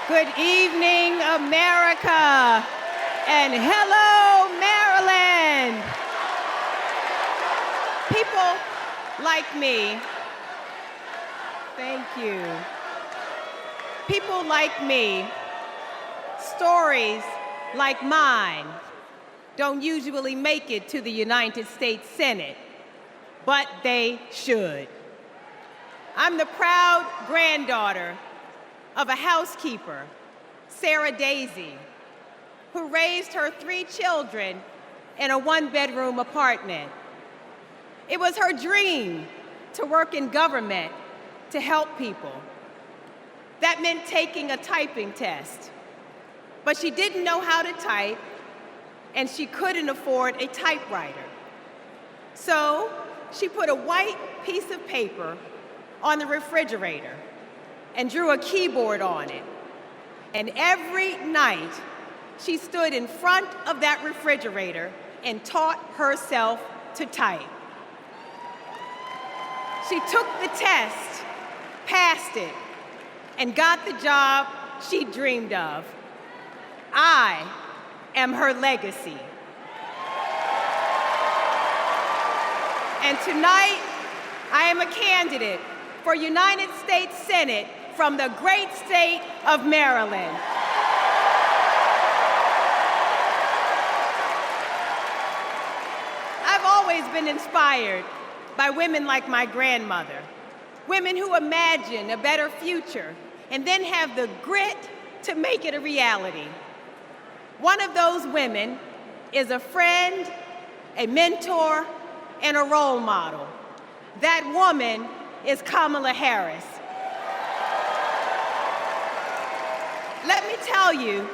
Good evening, America, and hello, Maryland. People like me, thank you. People like me, stories like mine don't usually make it to the United States Senate, but they should. I'm the proud granddaughter of a housekeeper, Sarah Daisy, who raised her 3 children in a 1-bedroom apartment. It was her dream to work in government to help people. That meant taking a typing test. But she didn't know how to type, and she couldn't afford a typewriter. So she put a white piece of paper on the refrigerator and drew a keyboard on it. And every night, she stood in front of that refrigerator and taught herself to type. She took the test, passed it, and got the job she dreamed of. I am her legacy. And tonight, I am a candidate for United States Senate from the great state of Maryland. I've always been inspired by women like my grandmother, women who imagine a better future and then have the grit to make it a reality. One of those women is a friend, a mentor, and a role model. That woman is Kamala Harris. Let me tell you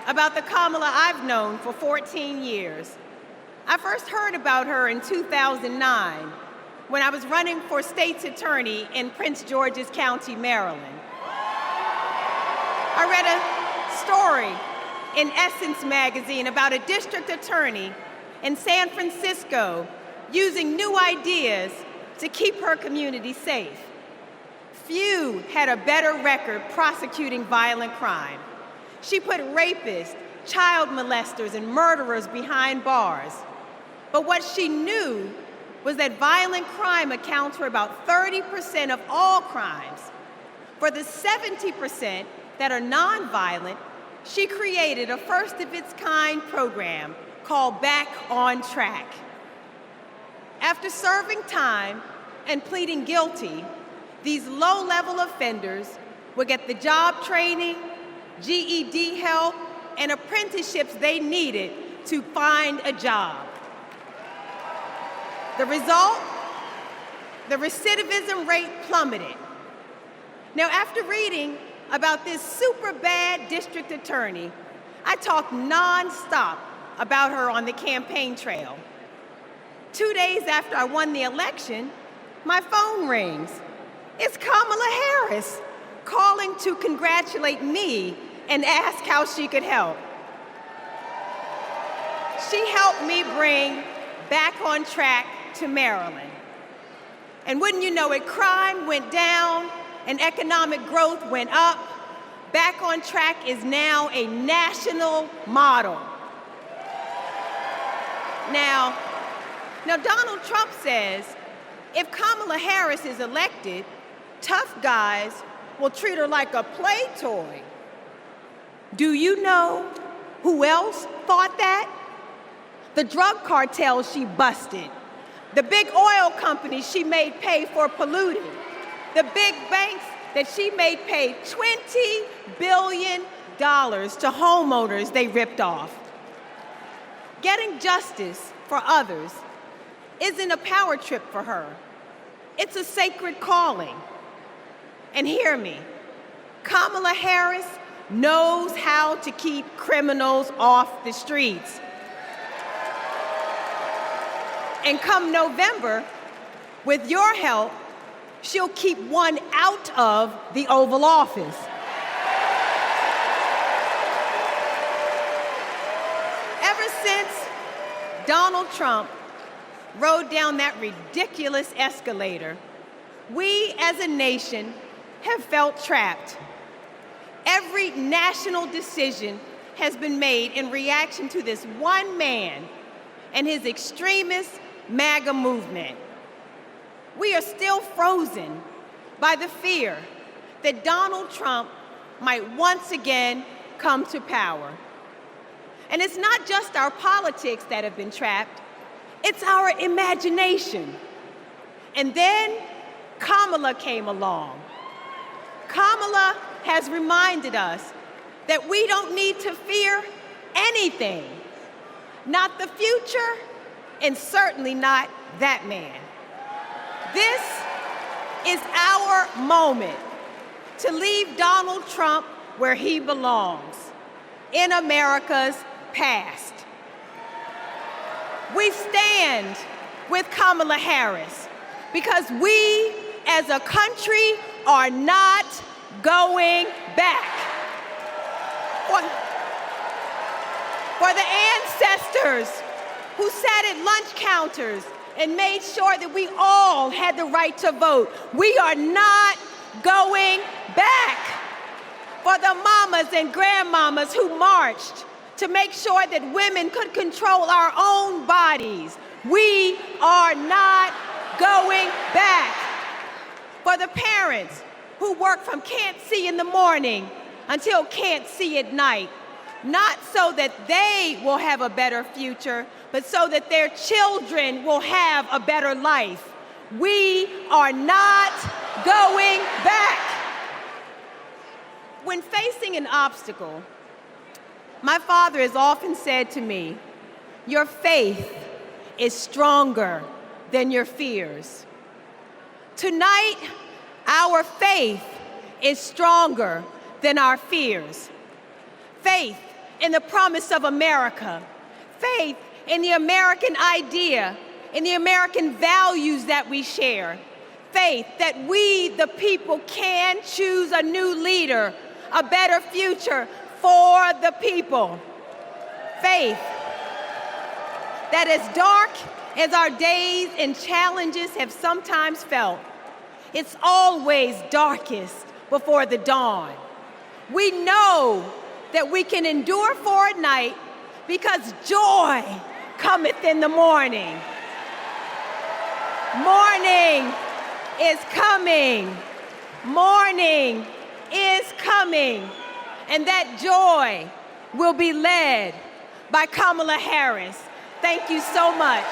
about the Kamala I've known for 14 years. I first heard about her in 2009 when I was running for state's attorney in Prince George's County, Maryland. I read a story in Essence magazine about a district attorney in San Francisco using new ideas to keep her community safe. Few had a better record prosecuting violent crime. She put rapists, child molesters, and murderers behind bars. But what she knew was that violent crime accounts for about 30% of all crimes. For the 70% that are nonviolent, she created a first-of-its-kind program called Back on Track. After serving time and pleading guilty, these low-level offenders would get the job training, GED help, and apprenticeships they needed to find a job. The result? The recidivism rate plummeted. Now, after reading about this super bad district attorney, I talked nonstop about her on the campaign trail. 2 days after I won the election, my phone rings. It's Kamala Harris calling to congratulate me and ask how she could help. She helped me bring Back on Track to Maryland. And wouldn't you know it, crime went down and economic growth went up. Back on Track is now a national model. Now Donald Trump says if Kamala Harris is elected, tough guys will treat her like a play toy. Do you know who else thought that? The drug cartels she busted, the big oil companies she made pay for polluting, the big banks that she made pay $20 billion to homeowners they ripped off. Getting justice for others isn't a power trip for her. It's a sacred calling. And hear me, Kamala Harris knows how to keep criminals off the streets. And come November, with your help, she'll keep one out of the Oval Office. Ever since Donald Trump rode down that ridiculous escalator, we as a nation have felt trapped. Every every national decision has been made in reaction to this one man and his extremist MAGA movement. We are still frozen by the fear that Donald Trump might once again come to power. And it's not just our politics that have been trapped, it's our imagination. And then Kamala came along. Kamala has reminded us that we don't need to fear anything, not the future, and certainly not that man. This is our moment to leave Donald Trump where he belongs, in America's past. We stand with Kamala Harris because we as a country are not going back. For the ancestors who sat at lunch counters and made sure that we all had the right to vote, we are not going back. For the mamas and grandmamas who marched to make sure that women could control our own bodies, we are not going back. For the parents who work from can't see in the morning until can't see at night, not so that they will have a better future, but so that their children will have a better life. We are not going back. When facing an obstacle, my father has often said to me, "Your faith is stronger than your fears." Tonight, our faith is stronger than our fears. Faith in the promise of America, faith in the American idea, in the American values that we share, faith that we, the people, can choose a new leader, a better future for the people. Faith that as dark as our days and challenges have sometimes felt, it's always darkest before the dawn. We know that we can endure for a night because joy cometh in the morning. Morning is coming. Morning is coming. And that joy will be led by Kamala Harris. Thank you so much.